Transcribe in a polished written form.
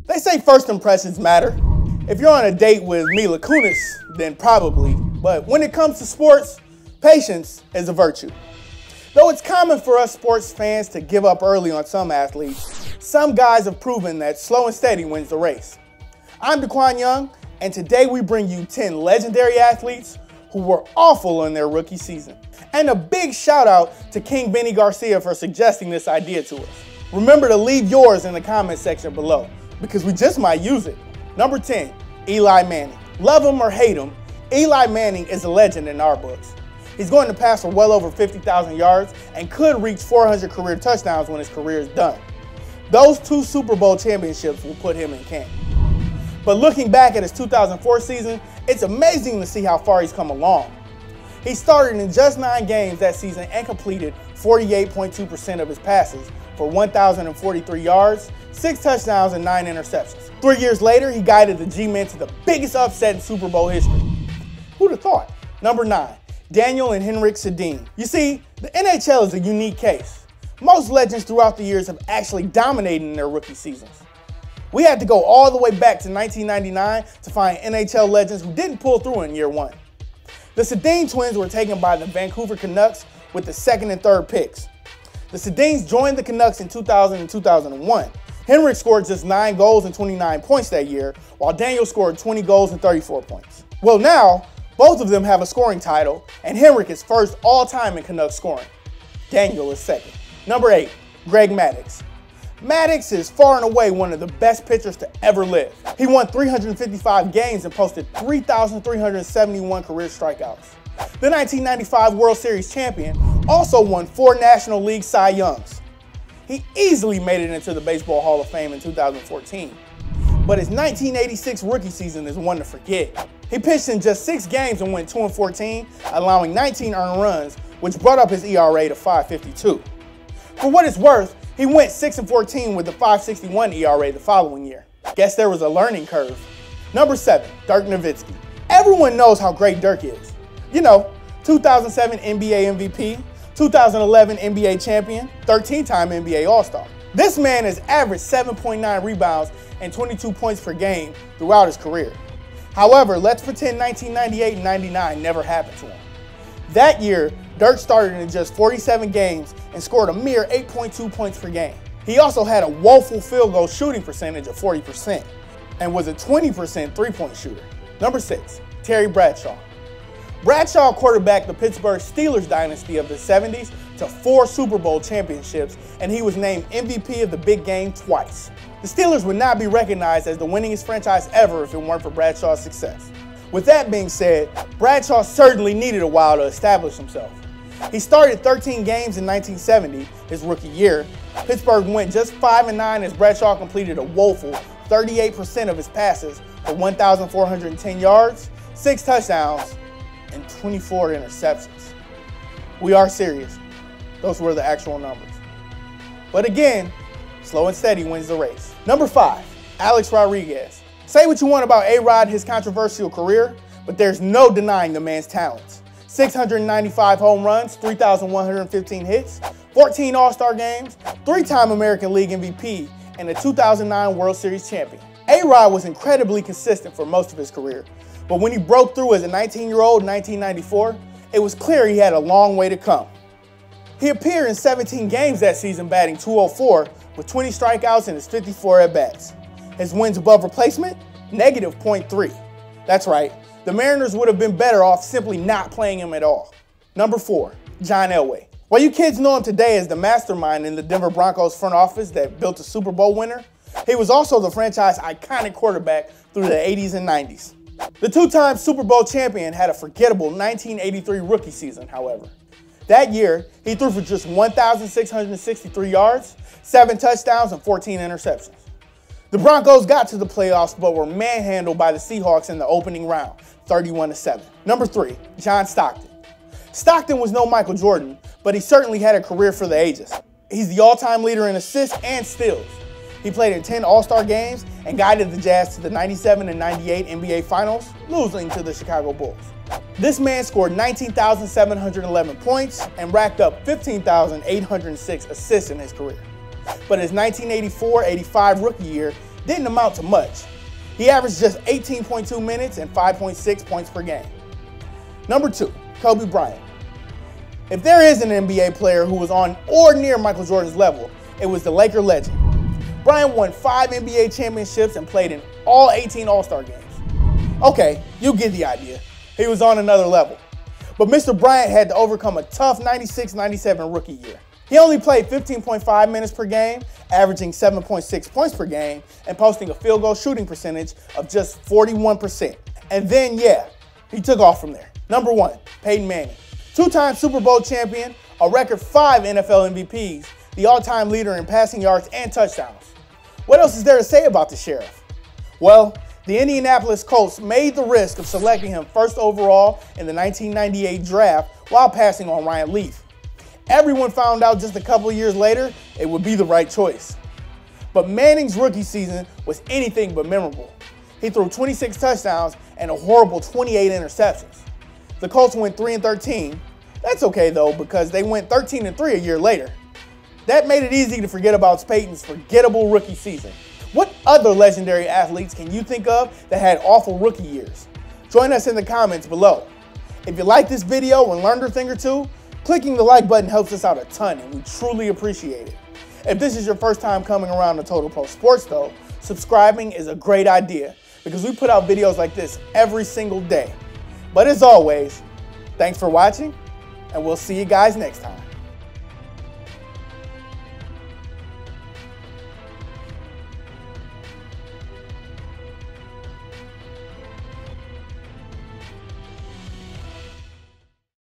They say first impressions matter. If you're on a date with Mila Kunis, then probably. But when it comes to sports, patience is a virtue. Though it's common for us sports fans to give up early on some athletes, some guys have proven that slow and steady wins the race. I'm Daquan Young, and today we bring you 10 legendary athletes who were awful in their rookie season. And a big shout out to King Benny Garcia for suggesting this idea to us. Remember to leave yours in the comment section below, because we just might use it. Number 10, Eli Manning. Love him or hate him, Eli Manning is a legend in our books. He's going to pass for well over 50,000 yards and could reach 400 career touchdowns when his career is done. Those 2 Super Bowl championships will put him in camp. But looking back at his 2004 season, it's amazing to see how far he's come along. He started in just 9 games that season and completed 48.2% of his passes for 1,043 yards, 6 touchdowns, and 9 interceptions. 3 years later, he guided the G-Men to the biggest upset in Super Bowl history. Who'd have thought? Number 9, Daniel and Henrik Sedin. You see, the NHL is a unique case. Most legends throughout the years have actually dominated in their rookie seasons. We had to go all the way back to 1999 to find NHL legends who didn't pull through in year 1. The Sedin twins were taken by the Vancouver Canucks with the 2nd and 3rd picks. The Sedins joined the Canucks in 2000 and 2001. Henrik scored just 9 goals and 29 points that year, while Daniel scored 20 goals and 34 points. Well, now, both of them have a scoring title, and Henrik is first all-time in Canucks scoring. Daniel is second. Number 8, Greg Maddux. Maddux is far and away one of the best pitchers to ever live. He won 355 games and posted 3,371 career strikeouts. The 1995 World Series champion also won 4 National League Cy Youngs. He easily made it into the Baseball Hall of Fame in 2014. But his 1986 rookie season is one to forget. He pitched in just 6 games and went 2-14, allowing 19 earned runs, which brought up his ERA to 5.52. For what it's worth, he went 6-14 with a 5.61 ERA the following year. Guess there was a learning curve. Number 7, Dirk Nowitzki. Everyone knows how great Dirk is. You know, 2007 NBA MVP, 2011 NBA champion, 13-time NBA All-Star. This man has averaged 7.9 rebounds and 22 points per game throughout his career. However, let's pretend 1998 and 99 never happened to him. That year, Dirk started in just 47 games and scored a mere 8.2 points per game. He also had a woeful field goal shooting percentage of 40% and was a 20% three-point shooter. Number 6, Terry Bradshaw. Bradshaw quarterbacked the Pittsburgh Steelers dynasty of the 70s to 4 Super Bowl championships, and he was named MVP of the big game twice. The Steelers would not be recognized as the winningest franchise ever if it weren't for Bradshaw's success. With that being said, Bradshaw certainly needed a while to establish himself. He started 13 games in 1970, his rookie year. Pittsburgh went just 5-9 as Bradshaw completed a woeful 38% of his passes for 1,410 yards, 6 touchdowns, and 24 interceptions. We are serious. Those were the actual numbers. But again, slow and steady wins the race. Number 5, Alex Rodriguez. Say what you want about A-Rod and his controversial career, but there's no denying the man's talents. 695 home runs, 3,115 hits, 14 All-Star games, 3-time American League MVP, and a 2009 World Series champion. A-Rod was incredibly consistent for most of his career, but when he broke through as a 19-year-old in 1994, it was clear he had a long way to come. He appeared in 17 games that season, batting .204 with 20 strikeouts in his 54 at-bats. His wins above replacement, -0.3. That's right, the Mariners would have been better off simply not playing him at all. Number 4, John Elway. While you kids know him today as the mastermind in the Denver Broncos front office that built a Super Bowl winner, he was also the franchise iconic quarterback through the 80s and 90s. The 2-time Super Bowl champion had a forgettable 1983 rookie season, however. That year, he threw for just 1,663 yards, 7 touchdowns, and 14 interceptions. The Broncos got to the playoffs but were manhandled by the Seahawks in the opening round, 31-7. Number 3, John Stockton. Stockton was no Michael Jordan, but he certainly had a career for the ages. He's the all-time leader in assists and steals. He played in 10 All-Star games and guided the Jazz to the 97 and 98 NBA Finals, losing to the Chicago Bulls. This man scored 19,711 points and racked up 15,806 assists in his career. But his 1984-85 rookie year, didn't amount to much. He averaged just 18.2 minutes and 5.6 points per game. Number 2, Kobe Bryant. If there is an NBA player who was on or near Michael Jordan's level, it was the Laker legend. Bryant won 5 NBA championships and played in all 18 All-Star games. Okay, you get the idea. He was on another level. But Mr. Bryant had to overcome a tough 96-97 rookie year. He only played 15.5 minutes per game, averaging 7.6 points per game, and posting a field goal shooting percentage of just 41%. And then, yeah, he took off from there. Number 1, Peyton Manning. 2-time Super Bowl champion, a record 5 NFL MVPs, the all-time leader in passing yards and touchdowns. What else is there to say about the Sheriff? Well, the Indianapolis Colts made the risk of selecting him first overall in the 1998 draft while passing on Ryan Leaf. Everyone found out just a couple of years later it would be the right choice. But Manning's rookie season was anything but memorable. He threw 26 touchdowns and a horrible 28 interceptions. The Colts went 3-13. That's okay though, because they went 13-3 a year later. That made it easy to forget about Peyton's forgettable rookie season. What other legendary athletes can you think of that had awful rookie years? Join us in the comments below. If you like this video and learned a thing or two, clicking the like button helps us out a ton and we truly appreciate it. If this is your first time coming around to Total Pro Sports though, subscribing is a great idea because we put out videos like this every single day. But as always, thanks for watching and we'll see you guys next time.